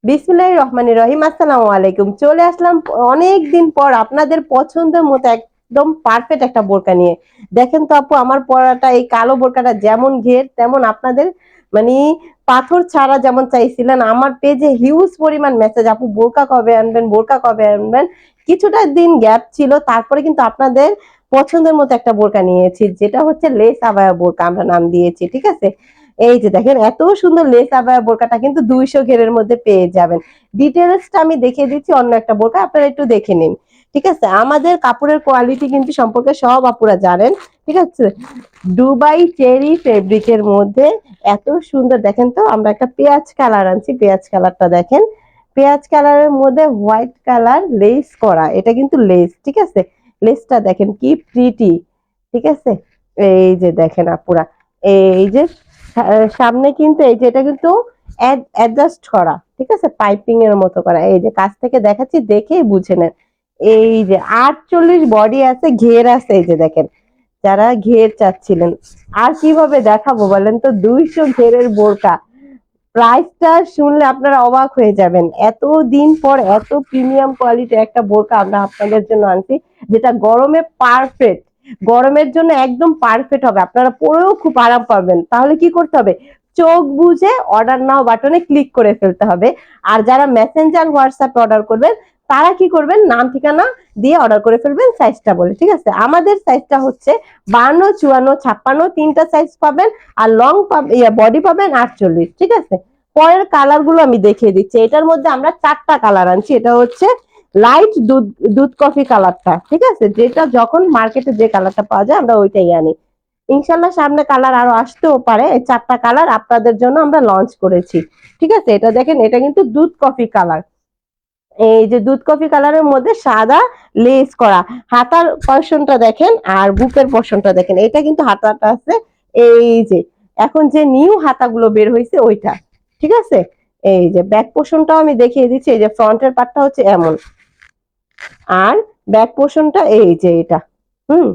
বিসমিল্লাহির রহমানির রহিম। আসসালামু আলাইকুম। চলে আসলাম অনেক দিন পর আপনাদের পছন্দের মতো একদম পারফেক্ট একটা বোরকা নিয়ে। দেখেন তো আপু, আমার পরাটা এই কালো বোরকাটা যেমন ঘের তেমন আপনাদের মানে পাথর ছাড়া যেমন চাইছিলেন, আমার পেজে হিউজ পরিমাণ মেসেজ, আপু বোরকা কবে আনবেন, বোরকা কবে আনবেন। কিছুটা দিন গ্যাপ ছিল, তারপরে কিন্তু আপনাদের পছন্দের মতো একটা বোরকা নিয়েছি, যেটা হচ্ছে লেস আবায়া বোরকা আমরা নাম দিয়েছি। ঠিক আছে, এই যে দেখেন এত সুন্দর লেস আবায়া বোরকাটা কিন্তু 200 ঘেরের মধ্যে পেয়ে যাবেন। ডিটেলসটা আমি দেখিয়ে দিচ্ছি অন্য একটা বোরকা, আপনারা একটু দেখে নিন। ঠিক আছে, আমাদের কাপড়ের কোয়ালিটি কিন্তু সম্পর্কে সব আপুরা জানেন। ঠিক আছে, দুবাই চেরি ফেব্রিকের মধ্যে এত সুন্দর, দেখেন তো আমরা একটা পেঁয়াজ কালার আনছি, পেঁয়াজ কালারটা দেখেন। পেঁয়াজ কালারের মধ্যে হোয়াইট কালার লেস করা, এটা কিন্তু লেস। ঠিক আছে, লেসটা দেখেন কি প্রিটি। ঠিক আছে, এই যে দেখেন আপুরা, এই যে সামনে কিন্তু এই যে এটা কিন্তু অ্যাডজাস্ট করা। ঠিক আছে, পাইপিং এর মতো করা, এই যে কাছ থেকে দেখাচ্ছি, দেখেই বুঝে নেন। এই যে 48 বডি আছে, ঘের আছে, এই যে দেখেন যারা ঘের চাচ্ছিলেন। আর কিভাবে দেখাবো বলেন তো, 200 ঘেরের বোরকা, প্রাইসটা শুনলে আপনারা অবাক হয়ে যাবেন। এত দিন পর এত প্রিমিয়াম কোয়ালিটির একটা বোরকা আমরা আপনাদের জন্য আনছি, যেটা গরমে পারফেক্ট, গরমের জন্য একদম পারফেক্ট হবে, আপনারা পরেও খুব আরাম পাবেন। তাহলে কি করতে হবে, চোখ বুঝে অর্ডার নাও বাটনে ক্লিক করে ফেলতে হবে। আর যারা মেসেঞ্জার হোয়াটসঅ্যাপ অর্ডার করবেন, তারা কি করবেন, নাম ঠিকানা দিয়ে অর্ডার করে ফেলবেন সাইজটা বলে। ঠিক আছে, আমাদের সাইজটা হচ্ছে 52, 54, 56, তিনটা সাইজ পাবেন। আর লং বডি পাবেন 48। ঠিক আছে, পরের কালার গুলো আমি দেখিয়ে দিচ্ছি। এটার মধ্যে আমরা 4টা কালার আনছি। এটা হচ্ছে লাইট দুধ দুধ কফি কালারটা। ঠিক আছে, যেটা যখন মার্কেটে যে কালারটা পাওয়া যায় আমরা ওইটাই আনি। ইনশাল্লাহ সামনে কালার আরো আসতেও পারে, এই 4টা কালার আপনাদের জন্য আমরা লঞ্চ করেছি। ঠিক আছে, এটা দেখেন, এটা কিন্তু দুধ কফি কালার। এই যে দুধ কফি কালারের মধ্যে সাদা লেস করা, হাতার পশনটা দেখেন আর বুকের পশনটা দেখেন, এটা কিন্তু হাতাটা আছে এই যে এখন যে নিউ হাতাগুলো বের হয়েছে ওইটা। ঠিক আছে, এই যে ব্যাক পোর্শনটাও আমি দেখিয়ে দিচ্ছি। এই যে ফ্রন্টের পার্টটা হচ্ছে এমন, আর ব্যাক পোর্শনটা এই যে এটা। হুম,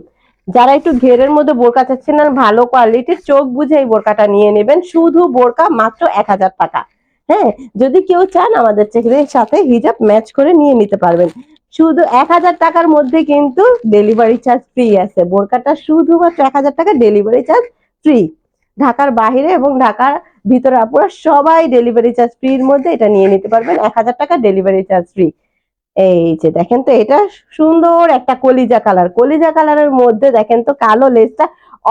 যারা একটু ঘেরের মধ্যে বোরকা চাচ্ছেন না, ভালো কোয়ালিটির, চোখ বুঝে এই বোরকাটা নিয়ে নেবেন। শুধু বোরকা মাত্র 1000 টাকা। হ্যাঁ, যদি কেউ চান আমাদের চেকের সাথে হিজাব ম্যাচ করে নিয়ে নিতে পারবেন। শুধু 1000 টাকার মধ্যে কিন্তু ডেলিভারি চার্জ ফ্রি আছে। বোরকাটা শুধুমাত্র 1000 টাকা ডেলিভারি চার্জ ফ্রি। ঢাকার বাহিরে এবং ঢাকার ভিতরে আপুরা সবাই ডেলিভারি চার্জ ফ্রির মধ্যে এটা নিয়ে নিতে পারবেন, 1000 টাকা ডেলিভারি চার্জ ফ্রি। এই যে দেখেন তো, এটা সুন্দর একটা কলিজা কালার, কলিজা কালারের মধ্যে দেখেন তো কালো লেসটা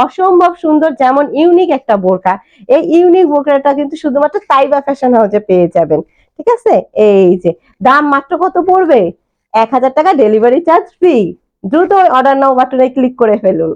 অসম্ভব সুন্দর, যেমন ইউনিক একটা বোরকা। এই ইউনিক বোরকাটা কিন্তু শুধুমাত্র সাইবা ফ্যাশন হাউসে পেয়ে যাবেন। ঠিক আছে, এই যে দাম মাত্র কত পড়বে, 1000 টাকা ডেলিভারি চার্জ ফ্রি। দ্রুত অর্ডার নাও বাটনে ক্লিক করে ফেলুন।